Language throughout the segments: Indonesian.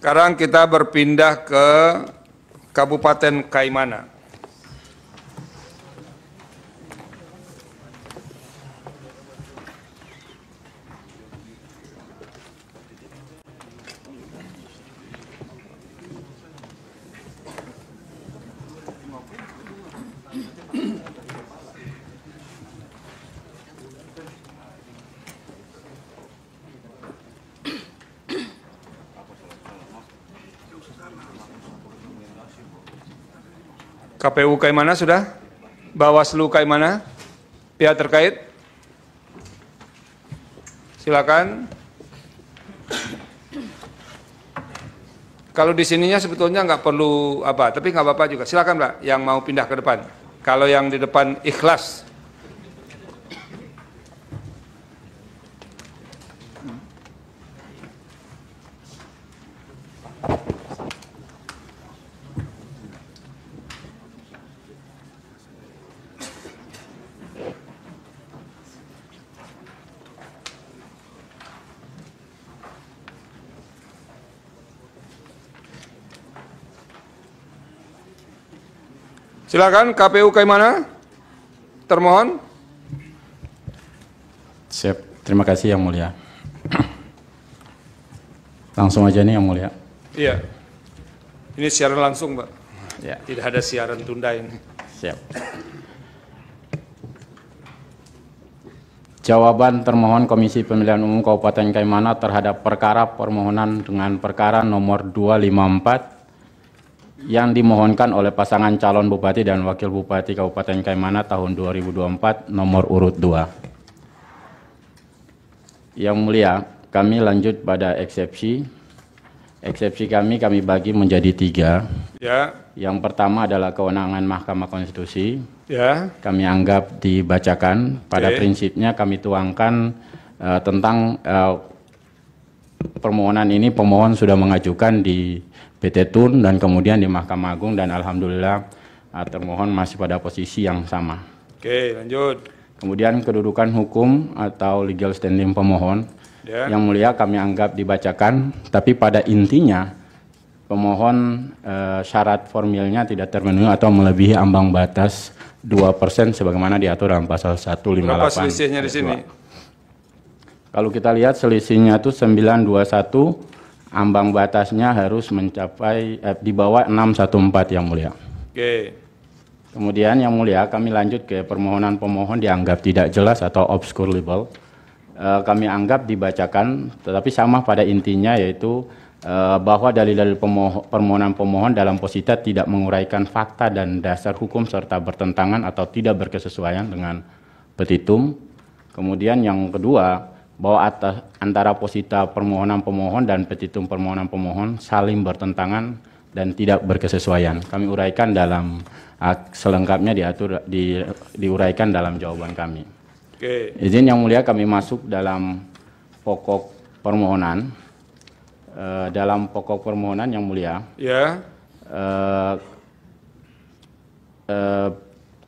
Sekarang kita berpindah ke Kabupaten Kaimana. KPU Kaimana sudah? Bawaslu Kaimana? Pihak terkait? Silakan. Kalau di sininya sebetulnya nggak perlu apa, tapi nggak apa-apa juga. Silakan Mbak, yang mau pindah ke depan. Kalau yang di depan ikhlas. Silakan KPU Kaimana, termohon. Siap, terima kasih Yang Mulia. Langsung aja nih Yang Mulia. Iya, ini siaran langsung Pak, Ya. tidak ada siaran tunda ini. Siap. Jawaban termohon Komisi Pemilihan Umum Kabupaten Kaimana terhadap perkara permohonan dengan perkara nomor 254 yang dimohonkan oleh pasangan calon Bupati dan Wakil Bupati Kabupaten Kaimana tahun 2024 nomor urut 2. Yang Mulia, kami lanjut pada eksepsi. Eksepsi kami bagi menjadi 3. Ya. Yang pertama adalah kewenangan Mahkamah Konstitusi. Ya. Kami anggap dibacakan. Pada prinsipnya kami tuangkan tentang permohonan ini, pemohon sudah mengajukan di PT Tun dan kemudian di Mahkamah Agung, dan alhamdulillah termohon masih pada posisi yang sama. Oke, lanjut. Kemudian kedudukan hukum atau legal standing pemohon, Yang Mulia, kami anggap dibacakan, tapi pada intinya pemohon syarat formilnya tidak terpenuhi atau melebihi ambang batas 2% sebagaimana diatur dalam pasal 158. Berapa selisihnya di sini? Kalau kita lihat selisihnya itu 921, ambang batasnya harus mencapai di bawah 614 Yang Mulia. Oke. Kemudian Yang Mulia, kami lanjut ke permohonan pemohon dianggap tidak jelas atau obscurable. Kami anggap dibacakan, tetapi sama pada intinya, yaitu bahwa dalil-dalil permohonan pemohon dalam posita tidak menguraikan fakta dan dasar hukum serta bertentangan atau tidak berkesesuaian dengan petitum. Kemudian yang kedua, bahwa antara posita permohonan pemohon dan petitum permohonan pemohon saling bertentangan dan tidak berkesesuaian. Kami uraikan dalam selengkapnya diuraikan dalam jawaban kami. Oke. Izin Yang Mulia, kami masuk dalam pokok permohonan. Dalam pokok permohonan Yang Mulia, Ya.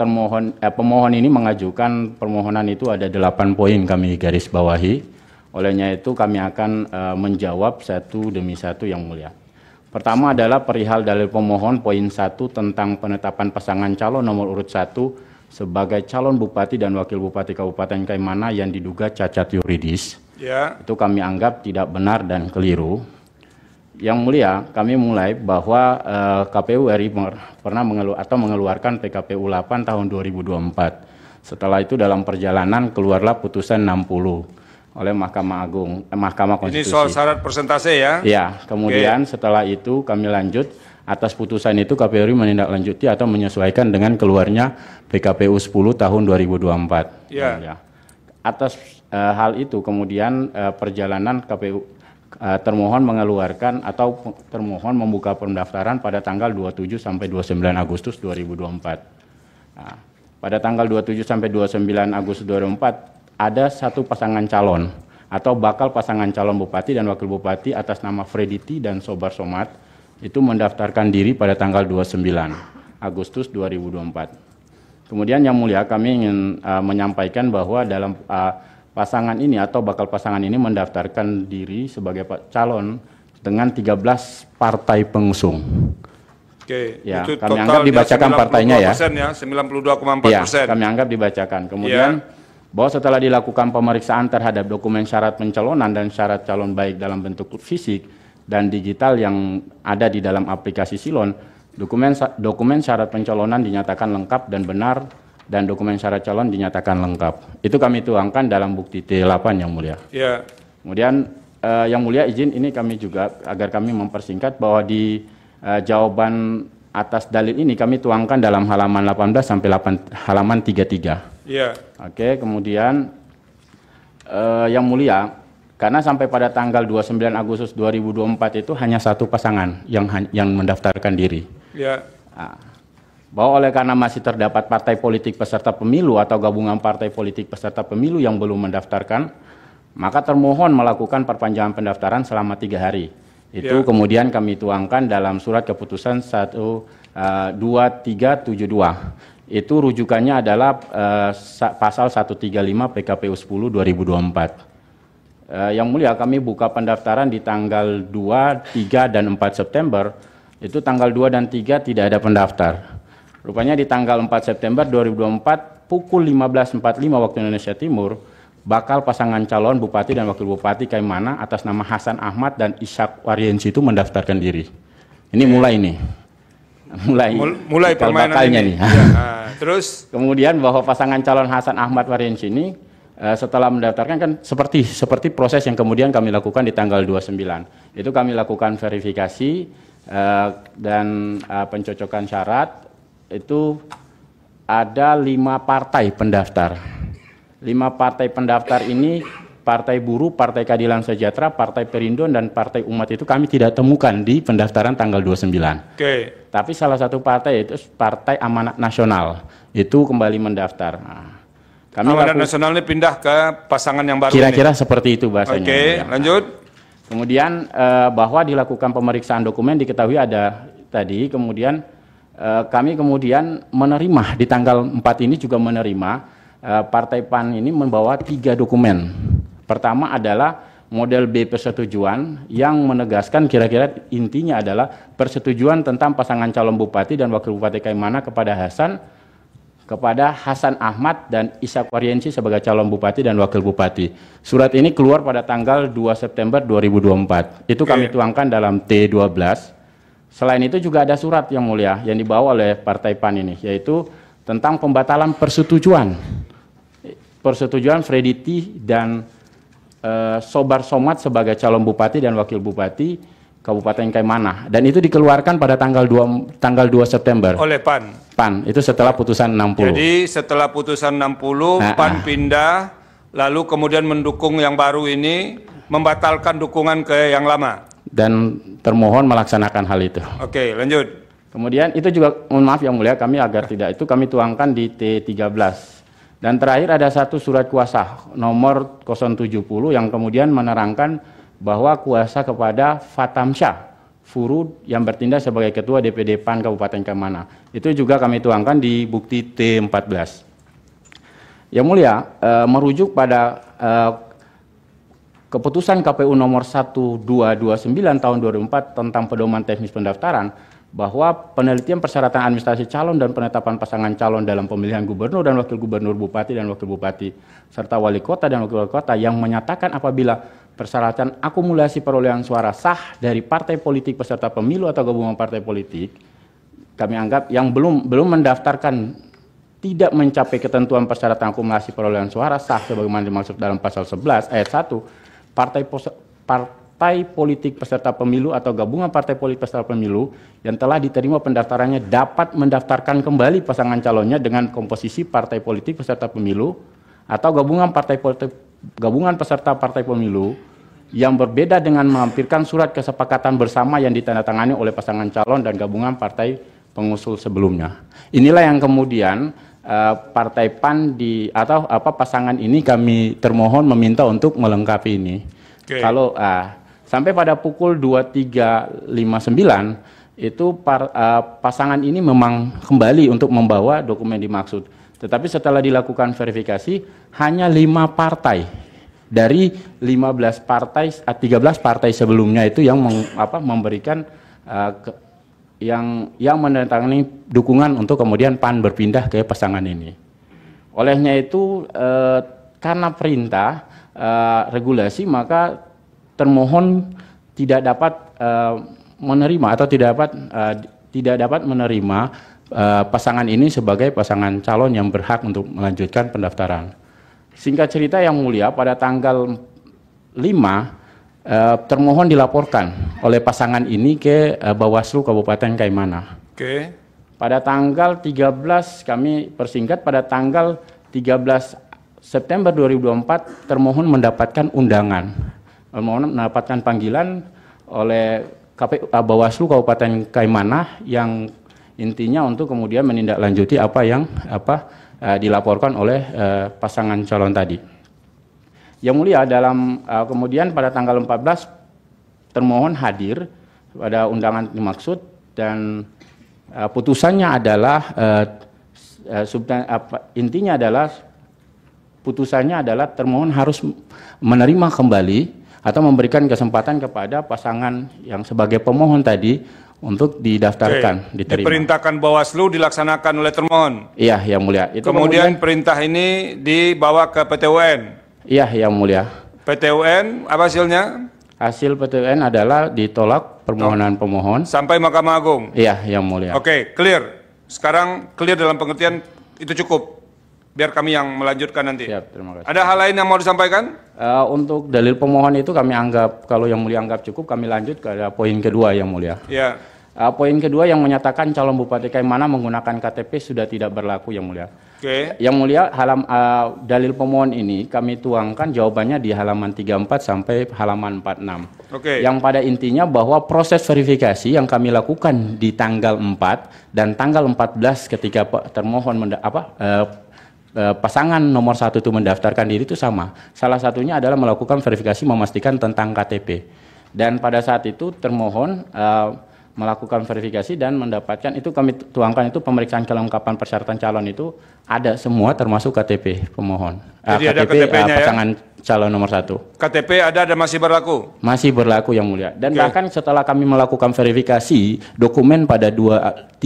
Pemohon ini mengajukan permohonan itu ada 8 poin kami garis bawahi. Olehnya itu kami akan menjawab satu demi satu Yang Mulia. Pertama adalah perihal dalil pemohon poin 1 tentang penetapan pasangan calon nomor urut 1 sebagai calon Bupati dan Wakil Bupati Kabupaten Kaimana yang diduga cacat yuridis. Ya. Itu kami anggap tidak benar dan keliru. Yang Mulia, kami mulai bahwa KPU RI pernah mengeluarkan PKPU 8 tahun 2024. Setelah itu dalam perjalanan keluarlah putusan 60 oleh Mahkamah Konstitusi. Ini soal syarat persentase ya? Ya, kemudian setelah itu kami lanjut, atas putusan itu KPU RI menindaklanjuti atau menyesuaikan dengan keluarnya PKPU 10 tahun 2024. Ya. Atas hal itu kemudian perjalanan KPU termohon mengeluarkan atau termohon membuka pendaftaran pada tanggal 27 sampai 29 Agustus 2024. Nah, pada tanggal 27 sampai 29 Agustus 2024 ada satu pasangan calon atau bakal pasangan calon Bupati dan Wakil Bupati atas nama Frediti dan Sobar Somad itu mendaftarkan diri pada tanggal 29 Agustus 2024. Kemudian Yang Mulia, kami ingin menyampaikan bahwa dalam pasangan ini atau bakal pasangan ini mendaftarkan diri sebagai calon dengan 13 partai pengusung. Oke, Ya, itu kami anggap dibacakan partainya ya. 92,4%. Ya, kami anggap dibacakan. Kemudian bahwa setelah dilakukan pemeriksaan terhadap dokumen syarat pencalonan dan syarat calon baik dalam bentuk fisik dan digital yang ada di dalam aplikasi Silon, dokumen syarat pencalonan dinyatakan lengkap dan benar dan dokumen syarat calon dinyatakan lengkap. Itu kami tuangkan dalam bukti T8 yang mulia. Ya. Kemudian yang mulia izin ini kami juga agar kami mempersingkat bahwa di jawaban atas dalil ini kami tuangkan dalam halaman 18 sampai halaman 33. Iya. Oke, kemudian yang mulia, karena sampai pada tanggal 29 Agustus 2024 itu hanya satu pasangan yang mendaftarkan diri. Ya. Bahwa oleh karena masih terdapat partai politik peserta pemilu atau gabungan partai politik peserta pemilu yang belum mendaftarkan, maka termohon melakukan perpanjangan pendaftaran selama 3 hari. Itu kemudian kami tuangkan dalam surat keputusan 2372. Itu rujukannya adalah pasal 135 PKPU 10 2024. Yang mulia, kami buka pendaftaran di tanggal 2, 3, dan 4 September. Itu tanggal 2 dan 3 tidak ada pendaftar. Rupanya di tanggal 4 September 2024 pukul 15.45 waktu Indonesia Timur, bakal pasangan calon Bupati dan Wakil Bupati Kaimana atas nama Hasan Ahmad dan Ishak Waryensi itu mendaftarkan diri. Ini mulai nih. Mulai permainan ini. Nih. Terus kemudian bahwa pasangan calon Hasan Ahmad Waryensi ini setelah mendaftarkan kan seperti proses yang kemudian kami lakukan di tanggal 29. Itu kami lakukan verifikasi dan pencocokan syarat. Itu ada 5 partai pendaftar. 5 partai pendaftar ini, Partai Buruh, Partai Keadilan Sejahtera, Partai Perindo, dan Partai Umat itu kami tidak temukan di pendaftaran tanggal 29. Oke. Tapi salah satu partai itu Partai Amanat Nasional itu kembali mendaftar. Amanat Nasional ini pindah ke pasangan yang baru. Kira-kira seperti itu bahasanya. Oke, lanjut. Kemudian bahwa dilakukan pemeriksaan dokumen diketahui ada tadi, kemudian kami kemudian menerima di tanggal 4 ini juga menerima Partai PAN ini membawa 3 dokumen. Pertama adalah model B persetujuan yang menegaskan kira-kira intinya adalah persetujuan tentang pasangan calon Bupati dan Wakil Bupati Kaimana kepada Hasan Ahmad dan Ishak Waryensi sebagai calon Bupati dan Wakil Bupati. Surat ini keluar pada tanggal 2 September 2024. Itu kami tuangkan dalam T12. Selain itu juga ada surat yang mulia yang dibawa oleh Partai PAN ini, yaitu tentang pembatalan persetujuan Freddy T dan Sobar Somad sebagai calon Bupati dan Wakil Bupati Kabupaten Kaimana, dan itu dikeluarkan pada tanggal 2 September oleh PAN. Itu setelah putusan 60. Jadi setelah putusan 60 PAN pindah, lalu kemudian mendukung yang baru ini, membatalkan dukungan ke yang lama. Dan termohon melaksanakan hal itu. Oke, lanjut. Kemudian itu juga, mohon maaf yang mulia, kami agar tidak itu kami tuangkan di T13. Dan terakhir ada satu surat kuasa nomor 070 yang kemudian menerangkan bahwa kuasa kepada Fatamsyah Furud yang bertindak sebagai Ketua DPD PAN Kabupaten Kaimana. Itu juga kami tuangkan di bukti T14. Yang mulia, merujuk pada keputusan KPU nomor 1229 tahun 2004 tentang pedoman teknis pendaftaran, bahwa penelitian persyaratan administrasi calon dan penetapan pasangan calon dalam pemilihan gubernur dan wakil gubernur, bupati dan wakil bupati, serta wali kota dan wakil wali kota yang menyatakan apabila persyaratan akumulasi perolehan suara sah dari partai politik peserta pemilu atau gabungan partai politik, kami anggap yang belum mendaftarkan tidak mencapai ketentuan persyaratan akumulasi perolehan suara sah sebagaimana dimaksud dalam pasal 11 ayat 1, partai politik peserta pemilu atau gabungan partai politik peserta pemilu yang telah diterima pendaftarannya dapat mendaftarkan kembali pasangan calonnya dengan komposisi partai politik peserta pemilu atau gabungan peserta partai pemilu yang berbeda dengan melampirkan surat kesepakatan bersama yang ditandatangani oleh pasangan calon dan gabungan partai pengusul sebelumnya. Inilah yang kemudian Partai PAN pasangan ini kami termohon meminta untuk melengkapi ini. Kalau sampai pada pukul 23.59 itu pasangan ini memang kembali untuk membawa dokumen dimaksud. Tetapi setelah dilakukan verifikasi hanya 5 partai dari 13 partai sebelumnya itu yang memberikan yang menandatangani dukungan untuk kemudian PAN berpindah ke pasangan ini. Olehnya itu karena perintah regulasi, maka termohon tidak dapat menerima atau tidak dapat menerima pasangan ini sebagai pasangan calon yang berhak untuk melanjutkan pendaftaran. Singkat cerita yang mulia, pada tanggal 5 termohon dilaporkan oleh pasangan ini ke Bawaslu Kabupaten Kaimana. Oke. Pada tanggal 13, kami persingkat, pada tanggal 13 September 2024 termohon mendapatkan undangan, mendapatkan panggilan oleh Bawaslu Kabupaten Kaimana yang intinya untuk kemudian menindaklanjuti apa yang dilaporkan oleh pasangan calon tadi. Yang mulia, kemudian pada tanggal 14 termohon hadir pada undangan dimaksud dan putusannya adalah intinya adalah putusannya adalah termohon harus menerima kembali atau memberikan kesempatan kepada pasangan yang sebagai pemohon tadi untuk didaftarkan, diterima. Diperintahkan Bawaslu dilaksanakan oleh termohon. Iya, yang mulia. Itu kemudian perintah ini dibawa ke PT UN. Iya, yang mulia. PT UN, apa hasilnya? Hasil PT UN adalah ditolak permohonan pemohon. Sampai Mahkamah Agung. Iya, yang mulia. Oke, clear. Sekarang clear dalam pengertian itu cukup. Biar kami yang melanjutkan nanti. Siap, terima kasih. Ada hal lain yang mau disampaikan? Untuk dalil pemohon itu kami anggap, kalau yang mulia anggap cukup, kami lanjut ke poin kedua yang mulia. Ya. Poin kedua yang menyatakan calon Bupati Kaimana menggunakan KTP sudah tidak berlaku yang mulia. Oke. Yang mulia, dalil pemohon ini kami tuangkan jawabannya di halaman 34 sampai halaman 46. Oke. Yang pada intinya bahwa proses verifikasi yang kami lakukan di tanggal 4 dan tanggal 14 ketika termohon pasangan nomor 1 itu mendaftarkan diri itu sama. Salah satunya adalah melakukan verifikasi memastikan tentang KTP. Dan pada saat itu termohon melakukan verifikasi dan mendapatkan, itu kami tuangkan itu pemeriksaan kelengkapan persyaratan calon itu ada semua termasuk KTP pemohon. Jadi ada KTP-nya pasangan calon nomor 1. KTP ada dan masih berlaku? Masih berlaku yang mulia. Dan bahkan setelah kami melakukan verifikasi dokumen pada 8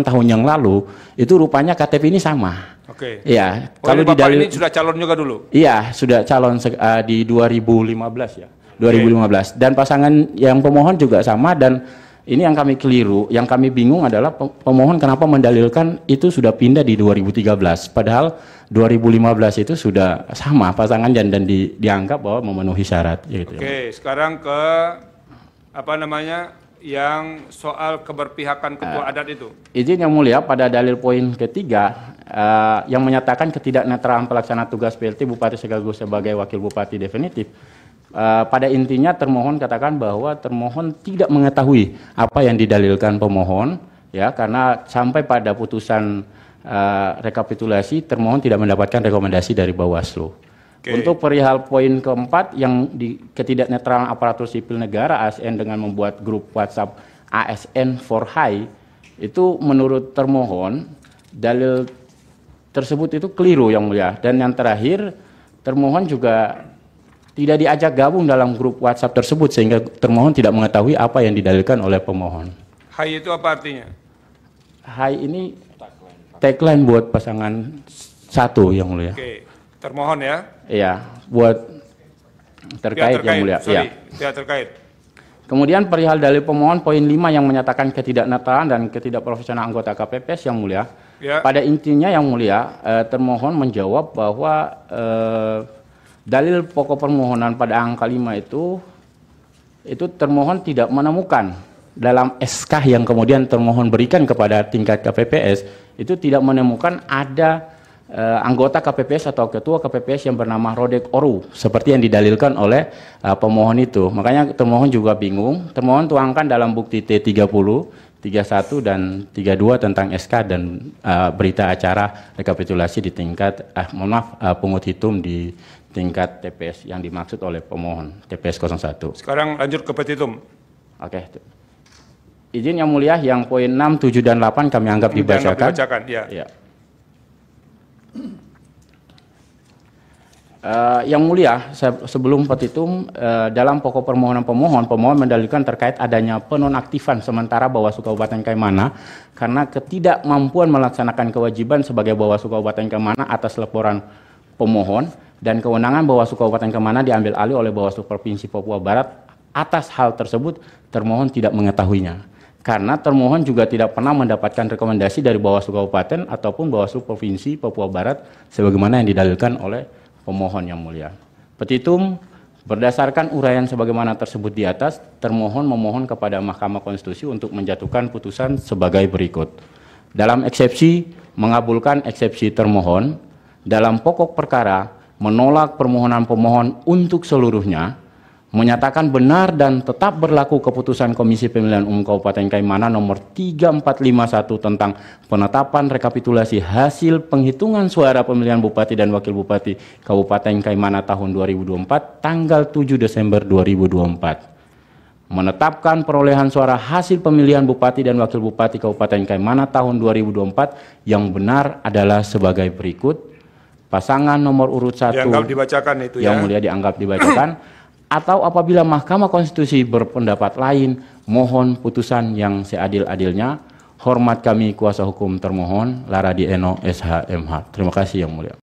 tahun yang lalu, itu rupanya KTP ini sama. Oke. Iya. Kalau di dalil ini sudah calon juga dulu? Iya, sudah calon di 2015 ya. 2015. Dan pasangan yang pemohon juga sama, dan ini yang kami keliru, yang kami bingung adalah pemohon kenapa mendalilkan itu sudah pindah di 2013, padahal 2015 itu sudah sama pasangan dan dianggap bahwa memenuhi syarat. Gitu. Oke, sekarang ke yang soal keberpihakan ketua adat itu. Izin yang mulia, pada dalil poin ketiga yang menyatakan ketidaknetralan pelaksana tugas PLT Bupati sekaligus sebagai wakil bupati definitif. Pada intinya termohon katakan bahwa termohon tidak mengetahui apa yang didalilkan pemohon, ya, karena sampai pada putusan rekapitulasi termohon tidak mendapatkan rekomendasi dari Bawaslu. Untuk perihal poin keempat yang di ketidaknetralan aparatur sipil negara ASN dengan membuat grup WhatsApp ASN for High, itu menurut termohon dalil tersebut itu keliru yang mulia. Dan yang terakhir, termohon juga tidak diajak gabung dalam grup WhatsApp tersebut sehingga termohon tidak mengetahui apa yang didalilkan oleh pemohon. Hai itu apa artinya? Hai ini tagline buat pasangan 1 yang mulia. Oke, termohon ya? Iya, buat terkait yang mulia. Sorry, tidak terkait. Kemudian perihal dalil pemohon poin 5 yang menyatakan ketidaknetralan dan ketidakprofesional anggota KPPS yang mulia. Ya. Pada intinya yang mulia, termohon menjawab bahwa dalil pokok permohonan pada angka 5 itu termohon tidak menemukan dalam SK yang kemudian termohon berikan kepada tingkat KPPS, itu tidak menemukan ada anggota KPPS atau ketua KPPS yang bernama Rodek Oru seperti yang didalilkan oleh pemohon itu. Makanya termohon juga bingung. Termohon tuangkan dalam bukti T30, 31 dan 32 tentang SK dan berita acara rekapitulasi di tingkat pungut hitung di tingkat TPS yang dimaksud oleh pemohon TPS 01. Sekarang lanjut ke petitum. Oke. Izin yang mulia, yang poin 6, 7 dan 8 kami anggap dibacakan. Ya. Ya. Yang mulia, sebelum petitum, dalam pokok permohonan pemohon mendalilkan terkait adanya penonaktifan sementara Bawaslu Kabupaten Kaimana karena ketidakmampuan melaksanakan kewajiban sebagai Bawaslu Kabupaten Kaimana atas laporan pemohon, dan kewenangan Bawaslu Kabupaten Kaimana diambil alih oleh Bawaslu Provinsi Papua Barat. Atas hal tersebut, termohon tidak mengetahuinya. Karena termohon juga tidak pernah mendapatkan rekomendasi dari Bawaslu Kabupaten ataupun Bawaslu Provinsi Papua Barat sebagaimana yang didalilkan oleh pemohon yang mulia. Petitum berdasarkan uraian sebagaimana tersebut di atas, termohon memohon kepada Mahkamah Konstitusi untuk menjatuhkan putusan sebagai berikut. Dalam eksepsi, mengabulkan eksepsi termohon, dalam pokok perkara menolak permohonan pemohon untuk seluruhnya, menyatakan benar dan tetap berlaku keputusan Komisi Pemilihan Umum Kabupaten Kaimana nomor 3451 tentang penetapan rekapitulasi hasil penghitungan suara pemilihan Bupati dan Wakil Bupati Kabupaten Kaimana tahun 2024 tanggal 7 Desember 2024. Menetapkan perolehan suara hasil pemilihan Bupati dan Wakil Bupati Kabupaten Kaimana tahun 2024 yang benar adalah sebagai berikut. Pasangan nomor urut 1 dianggap dibacakan itu yang mulia dianggap dibacakan. Atau apabila Mahkamah Konstitusi berpendapat lain, mohon putusan yang seadil-adilnya. Hormat kami kuasa hukum termohon, Laradi Eno, SH, MH. Terima kasih yang mulia.